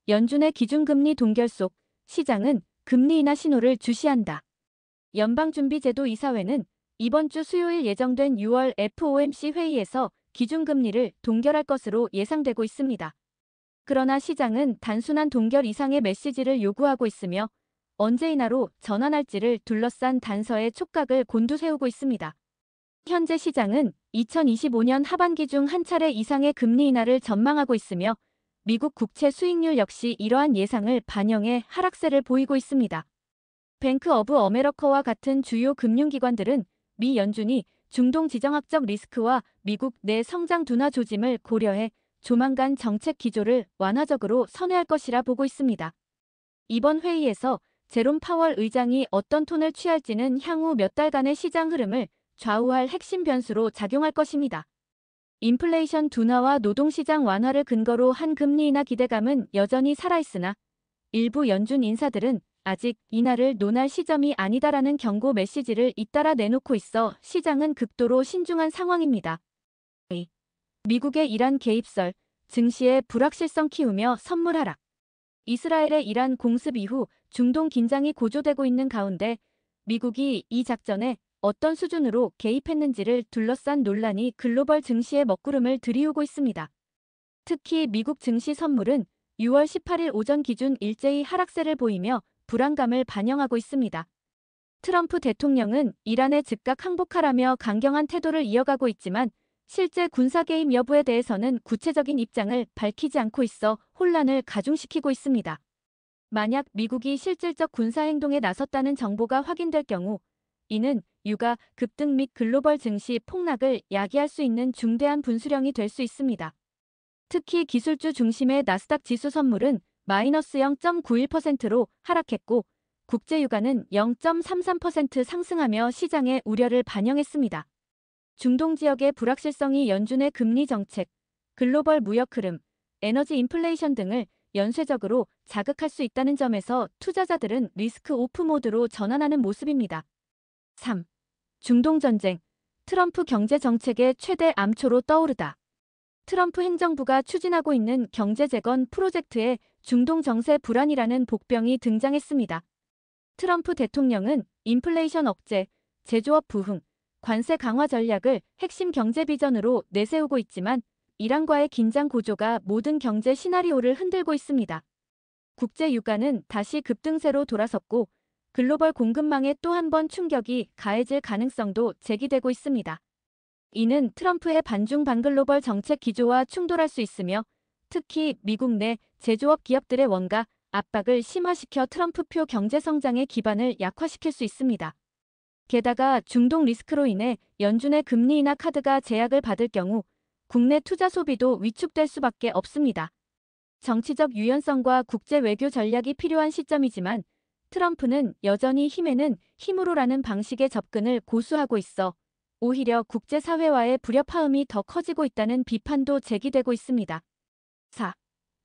연준의 기준금리 동결 속 시장은 금리 인하 신호를 주시한다. 연방준비제도 이사회는 이번 주 수요일 예정된 6월 FOMC 회의에서 기준금리를 동결할 것으로 예상되고 있습니다. 그러나 시장은 단순한 동결 이상의 메시지를 요구하고 있으며 언제 인하로 전환할지를 둘러싼 단서의 촉각을 곤두세우고 있습니다. 현재 시장은 2025년 하반기 중 한 차례 이상의 금리 인하를 전망하고 있으며 미국 국채 수익률 역시 이러한 예상을 반영해 하락세를 보이고 있습니다. 뱅크 오브 어메리카와 같은 주요 금융기관들은 미 연준이 중동 지정학적 리스크와 미국 내 성장 둔화 조짐을 고려해 조만간 정책 기조를 완화적으로 선회할 것이라 보고 있습니다. 이번 회의에서 제롬 파월 의장이 어떤 톤을 취할지는 향후 몇 달간의 시장 흐름을 좌우할 핵심 변수로 작용할 것입니다. 인플레이션 둔화와 노동시장 완화를 근거로 한 금리 인하 기대감은 여전히 살아있으나 일부 연준 인사들은 아직 인하를 논할 시점이 아니다라는 경고 메시지를 잇따라 내놓고 있어 시장은 극도로 신중한 상황입니다. 미국의 이란 개입설, 증시의 불확실성 키우며 선물 하락. 이스라엘의 이란 공습 이후 중동 긴장이 고조되고 있는 가운데 미국이 이 작전에 어떤 수준으로 개입했는지를 둘러싼 논란이 글로벌 증시에 먹구름을 들이우고 있습니다. 특히 미국 증시 선물은 6월 18일 오전 기준 일제히 하락세를 보이며 불안감을 반영하고 있습니다. 트럼프 대통령은 이란에 즉각 항복하라며 강경한 태도를 이어가고 있지만 실제 군사 개입 여부에 대해서는 구체적인 입장을 밝히지 않고 있어 혼란을 가중시키고 있습니다. 만약 미국이 실질적 군사 행동에 나섰다는 정보가 확인될 경우 이는 유가 급등 및 글로벌 증시 폭락을 야기할 수 있는 중대한 분수령이 될 수 있습니다. 특히 기술주 중심의 나스닥 지수 선물은 마이너스 0.91%로 하락했고 국제유가는 0.33% 상승하며 시장의 우려를 반영했습니다. 중동 지역의 불확실성이 연준의 금리 정책, 글로벌 무역 흐름, 에너지 인플레이션 등을 연쇄적으로 자극할 수 있다는 점에서 투자자들은 리스크 오프 모드로 전환하는 모습입니다. 3. 중동 전쟁, 트럼프 경제 정책의 최대 암초로 떠오르다. 트럼프 행정부가 추진하고 있는 경제 재건 프로젝트에 중동 정세 불안이라는 복병이 등장했습니다. 트럼프 대통령은 인플레이션 억제, 제조업 부흥, 관세 강화 전략을 핵심 경제 비전으로 내세우고 있지만 이란과의 긴장 고조가 모든 경제 시나리오를 흔들고 있습니다. 국제 유가는 다시 급등세로 돌아섰고 글로벌 공급망에 또 한 번 충격이 가해질 가능성도 제기되고 있습니다. 이는 트럼프의 반중 반글로벌 정책 기조와 충돌할 수 있으며 특히 미국 내 제조업 기업들의 원가 압박을 심화시켜 트럼프표 경제 성장의 기반을 약화시킬 수 있습니다. 게다가 중동 리스크로 인해 연준의 금리 인하 카드가 제약을 받을 경우 국내 투자 소비도 위축될 수밖에 없습니다. 정치적 유연성과 국제 외교 전략이 필요한 시점이지만 트럼프는 여전히 힘에는 힘으로라는 방식의 접근을 고수하고 있어 오히려 국제사회와의 불협화음이 더 커지고 있다는 비판도 제기되고 있습니다. 4.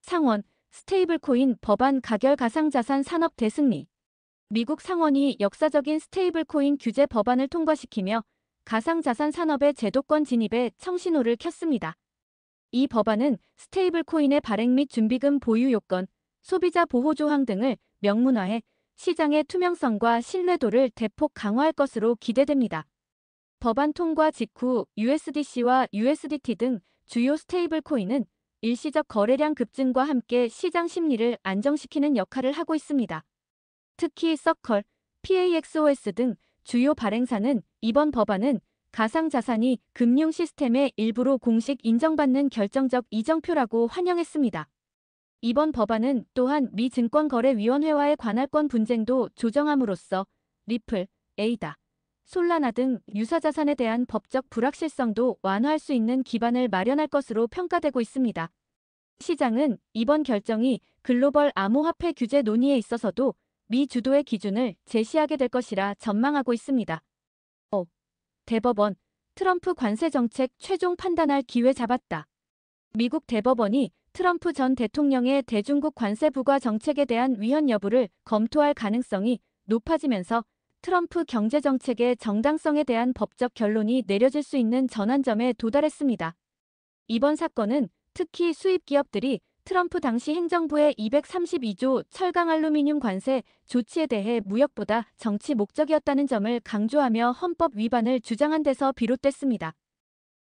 상원, 스테이블코인 법안 가결 가상자산 산업 대승리. 미국 상원이 역사적인 스테이블코인 규제 법안을 통과시키며 가상자산 산업의 제도권 진입에 청신호를 켰습니다. 이 법안은 스테이블코인의 발행 및 준비금 보유 요건, 소비자 보호 조항 등을 명문화해 시장의 투명성과 신뢰도를 대폭 강화할 것으로 기대됩니다. 법안 통과 직후 USDC와 USDT 등 주요 스테이블코인은 일시적 거래량 급증과 함께 시장 심리를 안정시키는 역할을 하고 있습니다. 특히 서컬, PAXOS 등 주요 발행사는 이번 법안은 가상자산이 금융 시스템의 일부로 공식 인정받는 결정적 이정표라고 환영했습니다. 이번 법안은 또한 미 증권거래위원회와의 관할권 분쟁도 조정함으로써 리플, 에이다, 솔라나 등 유사자산에 대한 법적 불확실성도 완화할 수 있는 기반을 마련할 것으로 평가되고 있습니다. 시장은 이번 결정이 글로벌 암호화폐 규제 논의에 있어서도 미 주도의 기준을 제시하게 될 것이라 전망하고 있습니다. 대법원, 트럼프 관세 정책 최종 판단할 기회 잡았다. 미국 대법원이 트럼프 전 대통령의 대중국 관세 부과 정책에 대한 위헌 여부를 검토할 가능성이 높아지면서 트럼프 경제 정책의 정당성에 대한 법적 결론이 내려질 수 있는 전환점에 도달했습니다. 이번 사건은 특히 수입 기업들이 트럼프 당시 행정부의 232조 철강 알루미늄 관세 조치에 대해 무역보다 정치 목적이었다는 점을 강조하며 헌법 위반을 주장한 데서 비롯됐습니다.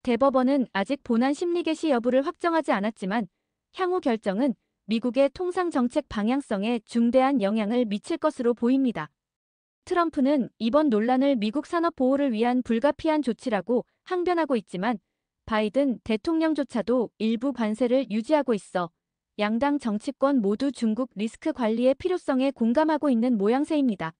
대법원은 아직 본안 심리 개시 여부를 확정하지 않았지만 향후 결정은 미국의 통상 정책 방향성에 중대한 영향을 미칠 것으로 보입니다. 트럼프는 이번 논란을 미국 산업 보호를 위한 불가피한 조치라고 항변하고 있지만 바이든 대통령조차도 일부 관세를 유지하고 있어 양당 정치권 모두 중국 리스크 관리의 필요성에 공감하고 있는 모양새입니다.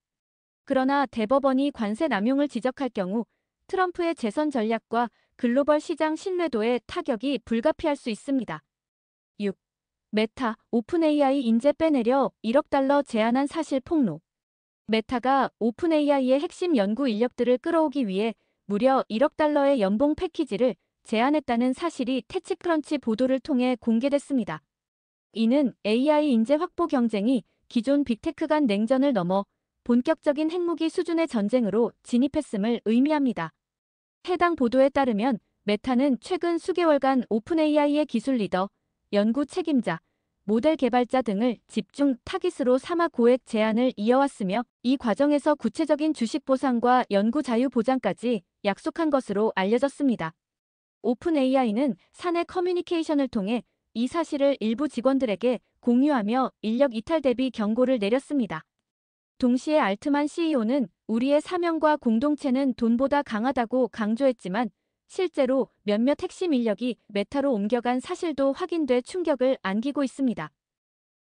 그러나 대법원이 관세 남용을 지적할 경우 트럼프의 재선 전략과 글로벌 시장 신뢰도에 타격이 불가피할 수 있습니다. 6. 메타, 오픈 AI 인재 빼내려 1억 달러 제안한 사실 폭로. 메타가 오픈 AI의 핵심 연구 인력들을 끌어오기 위해 무려 1억 달러의 연봉 패키지를 제안했다는 사실이 테치크런치 보도를 통해 공개됐습니다. 이는 AI 인재 확보 경쟁이 기존 빅테크 간 냉전을 넘어 본격적인 핵무기 수준의 전쟁으로 진입했음을 의미합니다. 해당 보도에 따르면 메타는 최근 수개월간 오픈 AI의 기술 리더, 연구 책임자, 모델 개발자 등을 집중 타깃으로 삼아 고액 제안을 이어왔으며 이 과정에서 구체적인 주식 보상과 연구 자유 보장까지 약속한 것으로 알려졌습니다. 오픈 AI는 사내 커뮤니케이션을 통해 이 사실을 일부 직원들에게 공유하며 인력 이탈 대비 경고를 내렸습니다. 동시에 알트만 CEO는 우리의 사명과 공동체는 돈보다 강하다고 강조했지만 실제로 몇몇 핵심 인력이 메타로 옮겨간 사실도 확인돼 충격을 안기고 있습니다.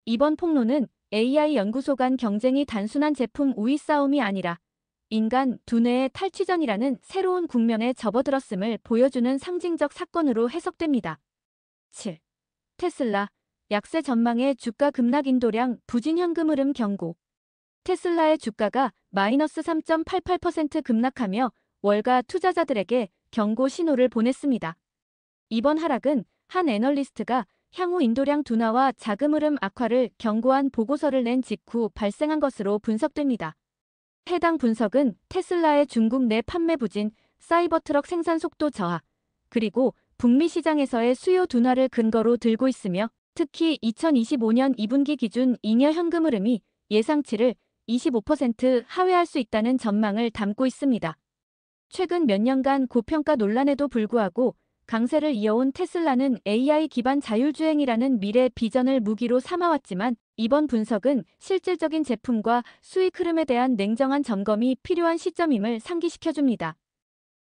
이번 폭로는 AI 연구소 간 경쟁이 단순한 제품 우위 싸움이 아니라 인간 두뇌의 탈취전이라는 새로운 국면에 접어들었음을 보여주는 상징적 사건으로 해석됩니다. 7. 테슬라, 약세 전망의 주가 급락 인도량 부진 현금 흐름 경고. 테슬라의 주가가 마이너스 3.88% 급락하며 월가 투자자들에게 경고 신호를 보냈습니다. 이번 하락은 한 애널리스트가 향후 인도량 둔화와 자금 흐름 악화를 경고한 보고서를 낸 직후 발생한 것으로 분석됩니다. 해당 분석은 테슬라의 중국 내 판매 부진, 사이버트럭 생산 속도 저하, 그리고 북미 시장에서의 수요 둔화를 근거로 들고 있으며 특히 2025년 2분기 기준 잉여 현금 흐름이 예상치를 25% 하회할 수 있다는 전망을 담고 있습니다. 최근 몇 년간 고평가 논란에도 불구하고 강세를 이어온 테슬라는 AI 기반 자율주행이라는 미래 비전을 무기로 삼아왔지만 이번 분석은 실질적인 제품과 수익 흐름에 대한 냉정한 점검이 필요한 시점임을 상기시켜줍니다.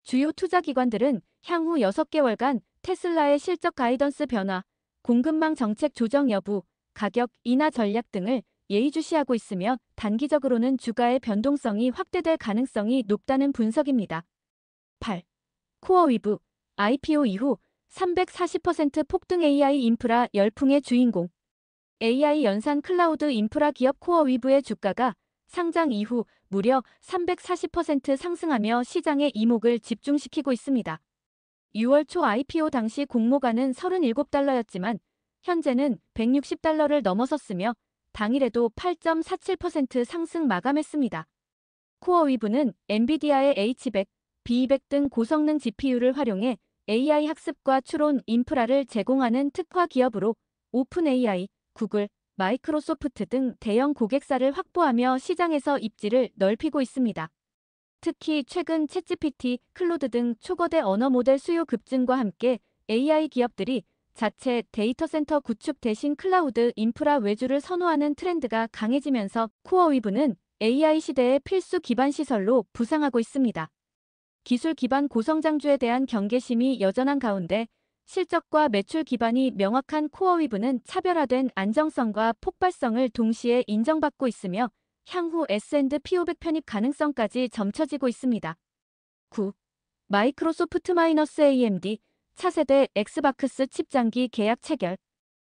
주요 투자기관들은 향후 6개월간 테슬라의 실적 가이던스 변화, 공급망 정책 조정 여부, 가격 인하 전략 등을 예의주시하고 있으며 단기적으로는 주가의 변동성이 확대될 가능성이 높다는 분석입니다. 8. 코어위브, IPO 이후 340% 폭등 AI 인프라 열풍의 주인공. AI 연산 클라우드 인프라 기업 코어위브의 주가가 상장 이후 무려 340% 상승하며 시장의 이목을 집중시키고 있습니다. 6월 초 IPO 당시 공모가는 37달러였지만 현재는 160달러를 넘어섰으며 당일에도 8.47% 상승 마감했습니다. 코어위브는 엔비디아의 H100, B200 등 고성능 GPU를 활용해 AI 학습과 추론 인프라를 제공하는 특화 기업으로 오픈 AI, 구글, 마이크로소프트 등 대형 고객사를 확보하며 시장에서 입지를 넓히고 있습니다. 특히 최근 챗GPT, 클로드 등 초거대 언어 모델 수요 급증과 함께 AI 기업들이 자체 데이터 센터 구축 대신 클라우드 인프라 외주를 선호하는 트렌드가 강해지면서 코어위브는 AI 시대의 필수 기반 시설로 부상하고 있습니다. 기술 기반 고성장주에 대한 경계심이 여전한 가운데 실적과 매출 기반이 명확한 코어위브는 차별화된 안정성과 폭발성을 동시에 인정받고 있으며 향후 S&P 500 편입 가능성까지 점쳐지고 있습니다. 9. 마이크로소프트 -AMD 차세대 엑스박스 칩 장기 계약 체결.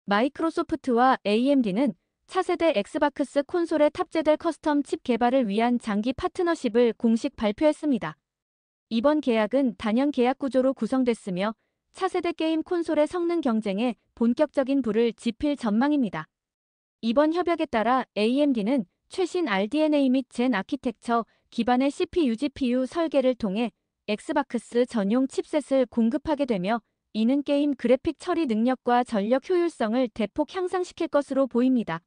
마이크로소프트와 AMD는 차세대 엑스박스 콘솔에 탑재될 커스텀 칩 개발을 위한 장기 파트너십을 공식 발표했습니다. 이번 계약은 단연 계약 구조로 구성됐으며 차세대 게임 콘솔의 성능 경쟁에 본격적인 불을 지필 전망입니다. 이번 협약에 따라 AMD는 최신 RDNA 및 젠 아키텍처 기반의 CPU, GPU 설계를 통해 엑스박스 전용 칩셋을 공급하게 되며 이는 게임 그래픽 처리 능력과 전력 효율성을 대폭 향상시킬 것으로 보입니다.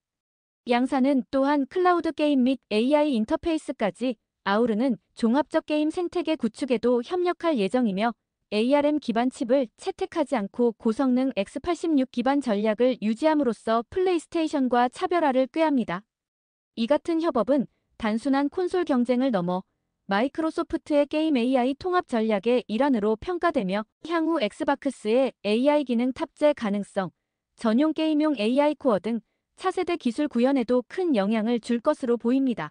양사는 또한 클라우드 게임 및 AI 인터페이스까지 아우르는 종합적 게임 생태계 구축에도 협력할 예정이며 ARM 기반 칩을 채택하지 않고 고성능 x86 기반 전략을 유지함으로써 플레이스테이션과 차별화를 꾀합니다. 이 같은 협업은 단순한 콘솔 경쟁을 넘어 마이크로소프트의 게임 AI 통합 전략의 일환으로 평가되며 향후 엑스박스의 AI 기능 탑재 가능성, 전용 게임용 AI 코어 등 차세대 기술 구현에도 큰 영향을 줄 것으로 보입니다.